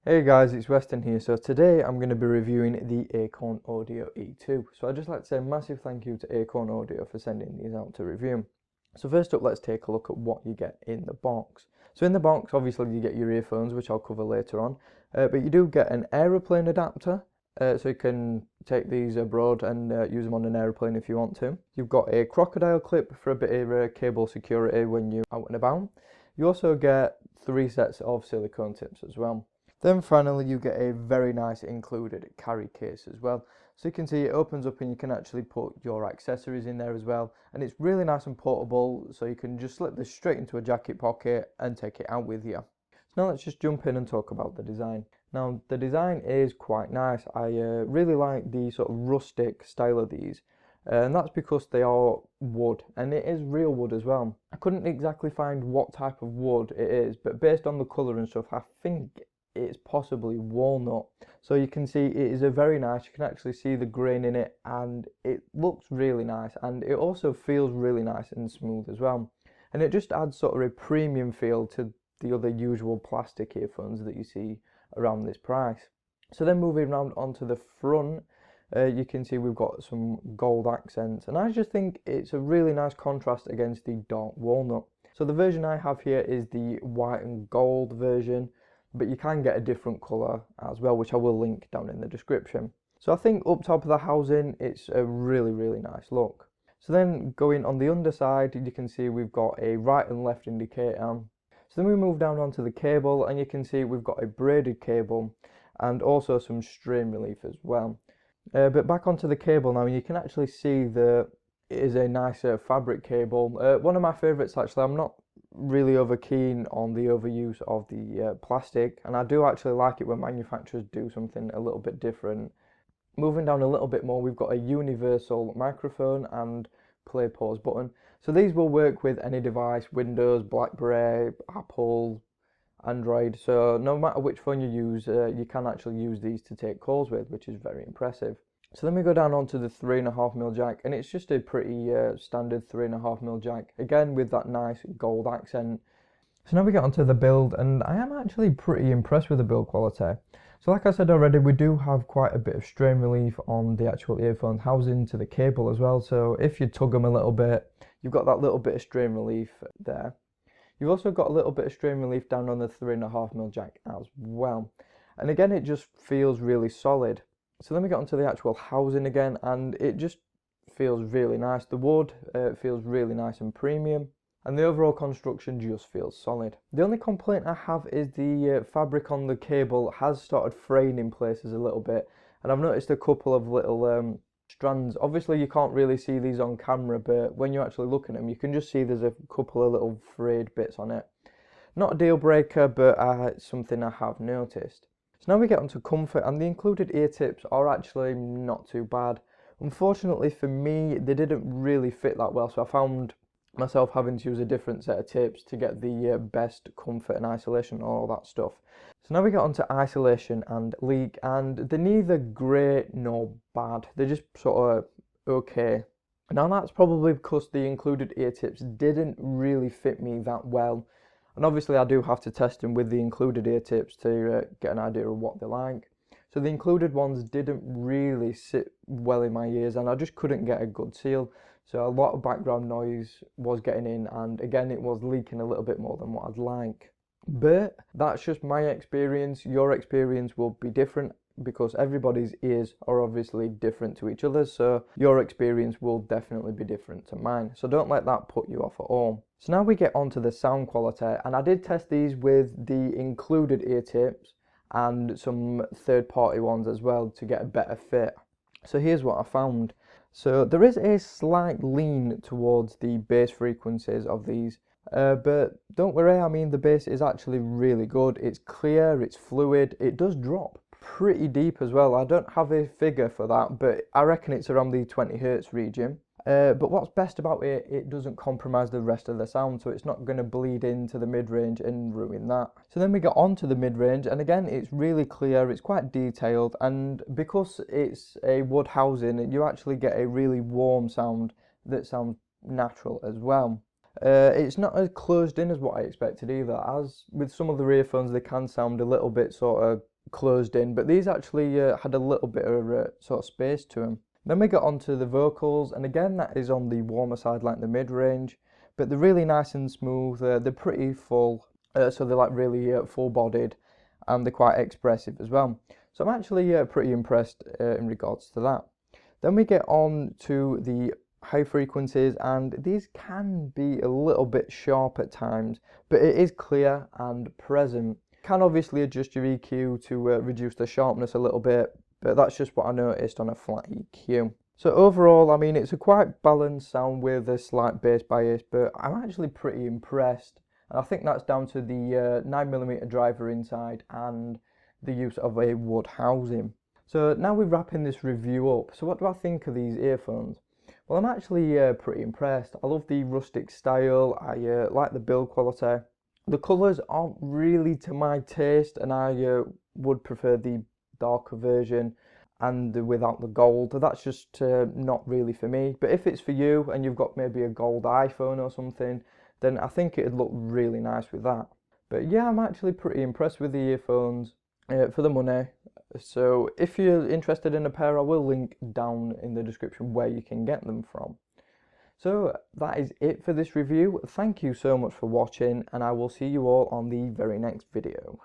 Hey guys, it's Weston here. So today I'm going to be reviewing the Acorn Audio E2. So I'd just like to say a massive thank you to Acorn Audio for sending these out to review. So first up, let's take a look at what you get in the box. So in the box, obviously you get your earphones, which I'll cover later on, but you do get an aeroplane adapter, so you can take these abroad and use them on an aeroplane if you want to. You've got a crocodile clip for a bit of cable security when you're out and about. You also get 3 sets of silicone tips as well. Then finally you get a very nice included carry case as well. So you can see it opens up and you can actually put your accessories in there as well. And it's really nice and portable, so you can just slip this straight into a jacket pocket and take it out with you. So now let's just jump in and talk about the design. Now the design is quite nice. I really like the sort of rustic style of these. And that's because they are wood, and it is real wood as well. I couldn't exactly find what type of wood it is, but based on the colour and stuff, I think it's possibly walnut. So you can see it is a very nice, you can actually see the grain in it, and it looks really nice, and it also feels really nice and smooth as well. And it just adds sort of a premium feel to the other usual plastic earphones that you see around this price. So then moving around onto the front, you can see we've got some gold accents, and I just think it's a really nice contrast against the dark walnut. So the version I have here is the white and gold version, but you can get a different colour as well, which I will link down in the description. So I think up top of the housing, it's a really nice look. So then going on the underside, you can see we've got a right and left indicator. So then we move down onto the cable, and you can see we've got a braided cable and also some strain relief as well. But back onto the cable now, you can actually see that it is a nicer fabric cable. One of my favourites actually. I'm not really over keen on the overuse of the plastic, and I do actually like it when manufacturers do something a little bit different. Moving down a little bit more, we've got a universal microphone and play pause button. So these will work with any device: Windows, BlackBerry, Apple, Android. So no matter which phone you use, you can actually use these to take calls with, which is very impressive. So then we go down onto the 3.5mm jack, and it's just a pretty standard 3.5mm jack, again with that nice gold accent. So now we get onto the build, and I am actually pretty impressed with the build quality. So like I said already, we do have quite a bit of strain relief on the actual earphone housing to the cable as well. So if you tug them a little bit, you've got that little bit of strain relief there. You've also got a little bit of strain relief down on the 3.5mm jack as well. And again, it just feels really solid. So then we get onto the actual housing again, and it just feels really nice. The wood feels really nice and premium, and the overall construction just feels solid. The only complaint I have is the fabric on the cable has started fraying in places a little bit, and I've noticed a couple of little strands. Obviously you can't really see these on camera, but when you're actually looking at them, you can just see there's a couple of little frayed bits on it. Not a deal breaker, but it's something I have noticed. So now we get onto comfort, and the included ear tips are actually not too bad. Unfortunately for me, they didn't really fit that well, so I found myself having to use a different set of tips to get the best comfort and isolation and all that stuff. So now we get onto isolation and leak, and they're neither great nor bad. They're just sort of okay. Now that's probably because the included ear tips didn't really fit me that well. And obviously I do have to test them with the included ear tips to get an idea of what they're like. So the included ones didn't really sit well in my ears, and I just couldn't get a good seal. So a lot of background noise was getting in, and again it was leaking a little bit more than what I'd like. But that's just my experience. Your experience will be different, because everybody's ears are obviously different to each other, so your experience will definitely be different to mine. So don't let that put you off at all. So now we get onto the sound quality, and I did test these with the included ear tips and some third-party ones as well to get a better fit. So here's what I found. So there is a slight lean towards the bass frequencies of these, but don't worry, I mean the bass is actually really good. It's clear, it's fluid, it does drop pretty deep as well. I don't have a figure for that, but I reckon it's around the 20 Hz region. But what's best about it, it doesn't compromise the rest of the sound, so it's not going to bleed into the mid-range and ruin that. So then we get on to the mid-range, and again it's really clear, it's quite detailed, and because it's a wood housing, you actually get a really warm sound that sounds natural as well. It's not as closed in as what I expected either, as with some of the earphones they can sound a little bit sort of closed in, but these actually had a little bit of sort of space to them. Then we get onto the vocals, and again that is on the warmer side, like the mid-range, but they're really nice and smooth. They're pretty full, so they're like really full-bodied, and they're quite expressive as well. So I'm actually pretty impressed in regards to that. Then we get on to the high frequencies, and these can be a little bit sharp at times, but it is clear and present. Can obviously adjust your EQ to reduce the sharpness a little bit, but that's just what I noticed on a flat EQ. So overall, I mean, it's a quite balanced sound with a slight bass bias, but I'm actually pretty impressed. And I think that's down to the 9mm driver inside and the use of a wood housing. So now we're wrapping this review up. So what do I think of these earphones? Well, I'm actually pretty impressed. I love the rustic style. I like the build quality. The colours aren't really to my taste, and I would prefer the darker version and without the gold. That's just not really for me. But if it's for you and you've got maybe a gold iPhone or something, then I think it'd look really nice with that. But yeah, I'm actually pretty impressed with the earphones for the money. So if you're interested in a pair, I will link down in the description where you can get them from. So that is it for this review. Thank you so much for watching, and I will see you all on the very next video.